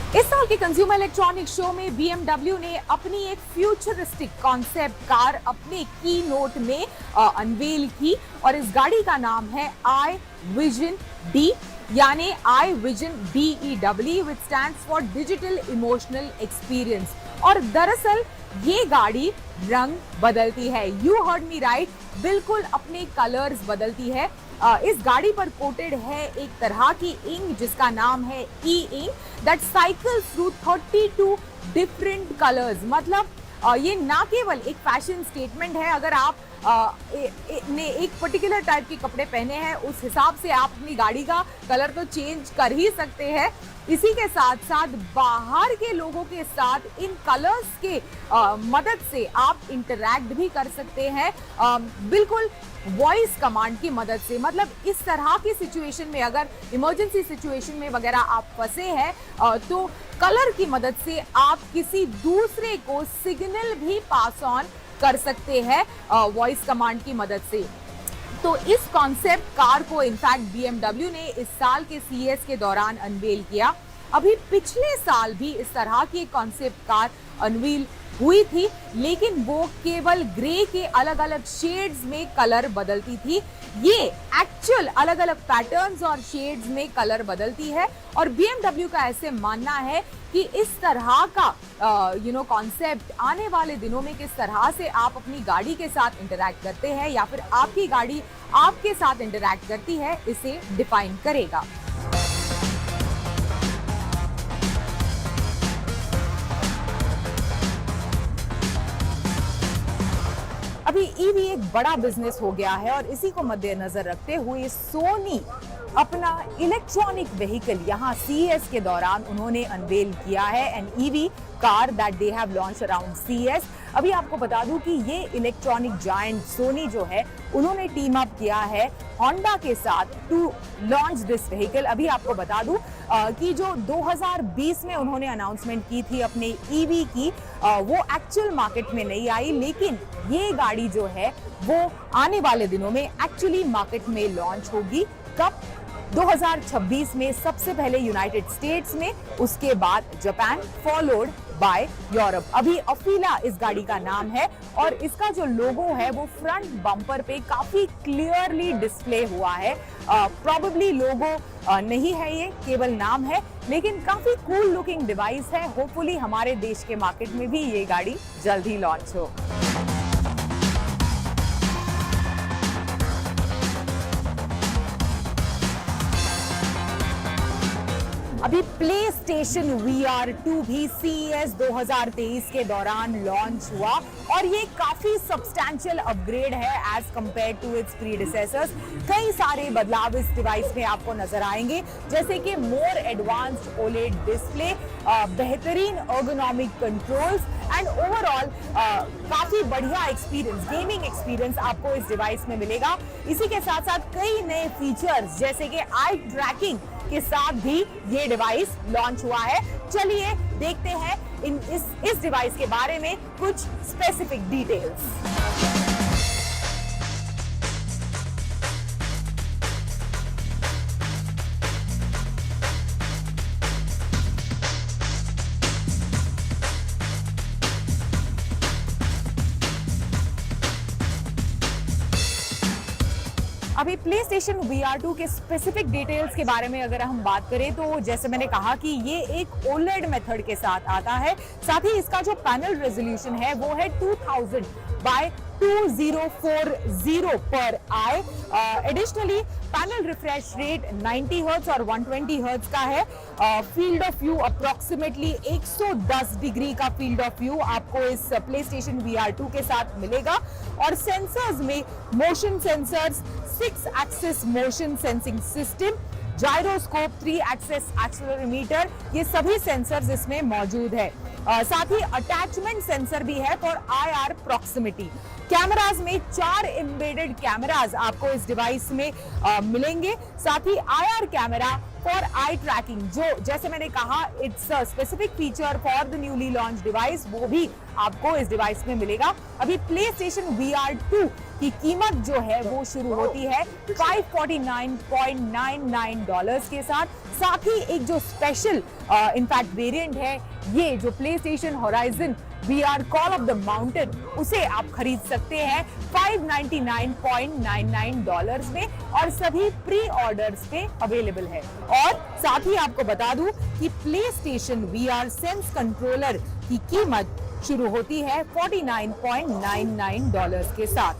इस साल के कंज्यूमर इलेक्ट्रॉनिक्स शो में BMW ने अपनी एक फ्यूचरिस्टिक कॉन्सेप्ट कार अपने की नोट में अनवेल की और इस गाड़ी का नाम है आई विजन डी यानी I vision DEW which stands for digital emotional experience. और दरअसल ये गाड़ी रंग बदलती है, यू हर्ड मी राइट, बिल्कुल अपने कलर्स बदलती है। इस गाड़ी पर कोटेड है एक तरह की इंक जिसका नाम है E ink that cycles through 32 different colours. मतलब ये ना केवल एक फैशन स्टेटमेंट है, अगर आप ने एक पर्टिकुलर टाइप के कपड़े पहने हैं उस हिसाब से आप अपनी गाड़ी का कलर तो चेंज कर ही सकते हैं। इसी के साथ साथ बाहर के लोगों के साथ इन कलर्स के मदद से आप इंटरैक्ट भी कर सकते हैं, बिल्कुल वॉइस कमांड की मदद से। मतलब इस तरह की सिचुएशन में, अगर इमरजेंसी सिचुएशन में वगैरह आप फंसे हैं तो कलर की मदद से आप किसी दूसरे को सिग्नल भी पास ऑन कर सकते हैं वॉइस कमांड की मदद से। तो इस कॉन्सेप्ट कार को इनफैक्ट BMW ने इस साल के CES के दौरान अनवेल किया। अभी पिछले साल भी इस तरह की कॉन्सेप्ट कार अनवील हुई थी, लेकिन वो केवल ग्रे के अलग अलग शेड्स में कलर बदलती थी। ये एक्चुअल अलग अलग पैटर्न्स और शेड्स में कलर बदलती है और BMW का ऐसे मानना है कि इस तरह का कॉन्सेप्ट आने वाले दिनों में किस तरह से आप अपनी गाड़ी के साथ इंटरैक्ट करते हैं या फिर आपकी गाड़ी आपके साथ इंटरैक्ट करती है, इसे डिफाइन करेगा। अभी ईवी एक बड़ा बिजनेस हो गया है और इसी को मद्देनजर रखते हुए सोनी अपना इलेक्ट्रॉनिक व्हीकल यहाँ CES के दौरान उन्होंने अनवेल किया है, an EV car that they have launch around CES। अभी आपको बता दूं कि ये इलेक्ट्रॉनिक जायंट सोनी जो है उन्होंने टीम अप किया है होंडा के साथ टू लॉन्च दिस व्हीकल। अभी आपको बता दूं कि जो 2020 में उन्होंने अनाउंसमेंट की थी अपने EV की, वो एक्चुअल मार्केट में नहीं आई, लेकिन ये गाड़ी जो है वो आने वाले दिनों में एक्चुअली मार्केट में लॉन्च होगी। कब? 2026 में सबसे पहले यूनाइटेड स्टेट्स में, उसके बाद जापान, फॉलोड बाय यूरोप। अभी अफीला इस गाड़ी का नाम है और इसका जो लोगो है वो फ्रंट बम्पर पे काफी क्लियरली डिस्प्ले हुआ है। प्रोबेबली लोगो नहीं है, ये केवल नाम है, लेकिन काफी कूल लुकिंग डिवाइस है। होपफुली हमारे देश के मार्केट में भी ये गाड़ी जल्द ही लॉन्च हो। अभी PlayStation VR2 भी CES 2023 के दौरान लॉन्च हुआ और ये काफी सब्सटैंशियल अपग्रेड है as compare to it's predecessors. कई सारे बदलाव इस डिवाइस में आपको नजर आएंगे, जैसे कि मोर एडवांस्ड OLED डिस्प्ले, बेहतरीन एर्गोनॉमिक कंट्रोल्स एंड ओवरऑल काफी बढ़िया एक्सपीरियंस, गेमिंग एक्सपीरियंस आपको इस डिवाइस में मिलेगा। इसी के साथ साथ कई नए फीचर्स जैसे कि आई ट्रैकिंग के साथ भी ये डिवाइस लॉन्च हुआ है। चलिए देखते हैं इस डिवाइस के बारे में कुछ स्पेसिफिक डिटेल्स। अभी PlayStation VR2 के स्पेसिफिक डिटेल्स के बारे में अगर हम बात करें तो जैसे मैंने कहा कि ये एक OLED मेथड के साथ आता है। साथ ही इसका जो पैनल रेजोल्यूशन है वो है 2000 by 2040 per eye. Additionally panel refresh rate 90 hertz और 120 हर्ट्ज का है। Field of view approximately 110 degree का फील्ड ऑफ व्यू आपको इस PlayStation VR2 के साथ मिलेगा। और सेंसर्स में motion sensors, 6 axis motion sensing system, gyroscope, 3 axis accelerometer, ये सभी सेंसर्स इसमें मौजूद है। साथ ही अटैचमेंट सेंसर भी है फॉर IR प्रॉक्सिमिटी। कैमरास में 4 एम्बेडेड कैमरास आपको इस डिवाइस में मिलेंगे। साथ ही IR camera for eye tracking, जो जैसे मैंने कहा it's a specific feature for the newly launch device, वो भी आपको इस डिवाइस में मिलेगा। अभी PlayStation VR 2 की कीमत जो है वो शुरू होती है $549.99 के साथ। साथ ही एक जो स्पेशल इनफैक्ट वेरिएंट है, ये जो PlayStation Horizon VR Call of the Mountain, उसे आप खरीद सकते हैं $599.99 में, और सभी प्री ऑर्डर्स पे अवेलेबल है। और साथ ही आपको बता दूं कि PlayStation VR Sense कंट्रोलर की कीमत शुरू होती है $49.99 के साथ।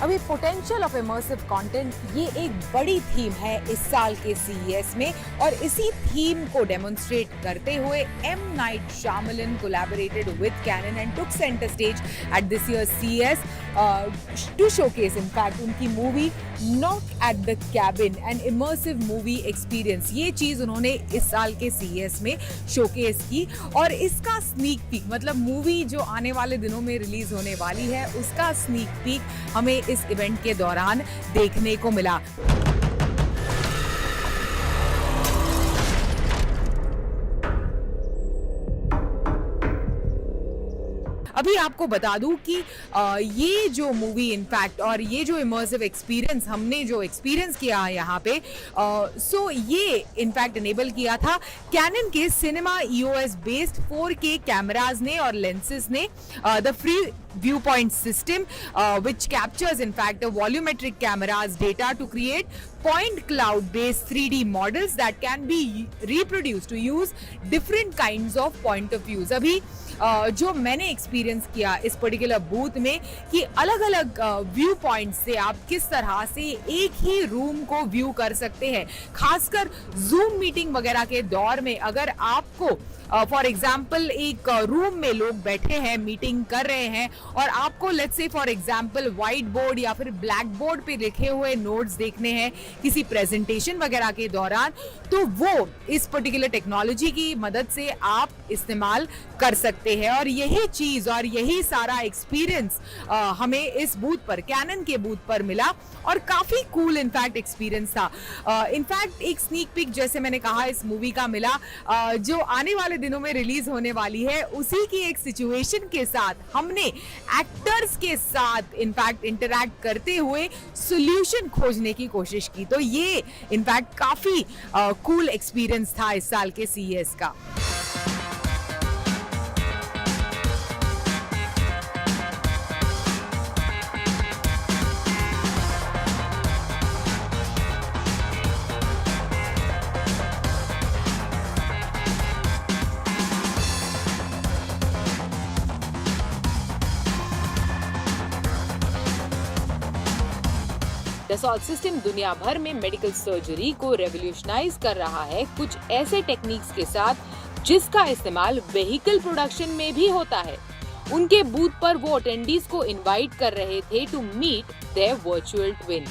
अभी पोटेंशियल ऑफ इमर्सिव कंटेंट, ये एक बड़ी थीम है इस साल के CES में, और इसी थीम को डेमोन्स्ट्रेट करते हुए M. Night Shyamalan collaborated with Canon and took center stage at this year's CES to showcase in fact उनकी movie Knock at the Cabin, an immersive movie experience। ये चीज उन्होंने इस साल के CES में शोकेस की, और इसका स्नीक पीक, मतलब मूवी जो आने वाले दिनों में रिलीज होने वाली है, उसका स्नीक पीक हमें इस इवेंट के दौरान देखने को मिला। अभी आपको बता दूं कि ये जो मूवी इनफैक्ट और ये जो इमर्सिव एक्सपीरियंस हमने जो एक्सपीरियंस किया यहाँ पे, सो ये इनफैक्ट इनेबल किया था कैनन के cinema EOS based 4K cameras ने और लेंसेज ने। The free viewpoint system which captures in fact a volumetric camera's data to create point cloud based 3D models that can be reproduced to use different kinds of point of views। अभी जो मैंने experience किया इस particular booth में कि अलग अलग view point से आप किस तरह से एक ही रूम को व्यू कर सकते हैं। खासकर जूम मीटिंग वगैरह के दौर में अगर आपको फॉर एग्जाम्पल एक रूम में लोग बैठे हैं, मीटिंग कर रहे हैं, और आपको let's say for example white board या फिर ब्लैक बोर्ड पे लिखे हुए नोट्स देखने हैं किसी प्रेजेंटेशन वगैरह के दौरान, तो वो इस पर्टिकुलर टेक्नोलॉजी की मदद से आप इस्तेमाल कर सकते हैं। और यही चीज और यही सारा एक्सपीरियंस हमें इस बूथ पर, कैनन के बूथ पर मिला, और काफी कूल इनफैक्ट एक्सपीरियंस था। इनफैक्ट एक स्नीक पिक जैसे मैंने कहा इस मूवी का मिला जो आने वाले दिनों में रिलीज होने वाली है, उसी की एक सिचुएशन के साथ हमने एक्टर्स के साथ इनफैक्ट इंटरैक्ट करते हुए सॉल्यूशन खोजने की कोशिश की। तो ये इनफैक्ट काफी कूल एक्सपीरियंस था इस साल के CES का। डसॉल्ट सिस्टम दुनिया भर में मेडिकल सर्जरी को रेवोल्यूशनाइज कर रहा है कुछ ऐसे टेक्निक्स के साथ जिसका इस्तेमाल व्हीकल प्रोडक्शन में भी होता है। उनके बूथ पर वो अटेंडीज को इनवाइट कर रहे थे to meet their virtual twin.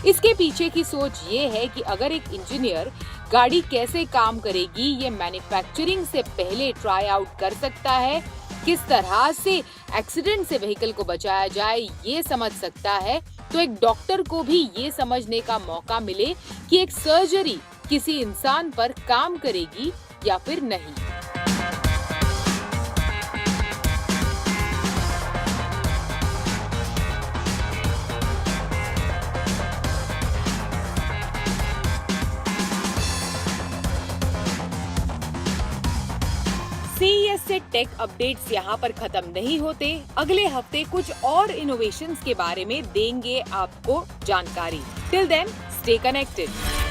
इसके पीछे की सोच ये है कि अगर एक इंजीनियर गाड़ी कैसे काम करेगी ये मैन्युफैक्चरिंग से पहले ट्राई आउट कर सकता है, किस तरह से एक्सीडेंट से व्हीकल को बचाया जाए ये समझ सकता है, तो एक डॉक्टर को भी ये समझने का मौका मिले कि एक सर्जरी किसी इंसान पर काम करेगी या फिर नहीं। CES से टेक अपडेट्स यहाँ पर खत्म नहीं होते। अगले हफ्ते कुछ और इनोवेशंस के बारे में देंगे आपको जानकारी। Till then stay connected.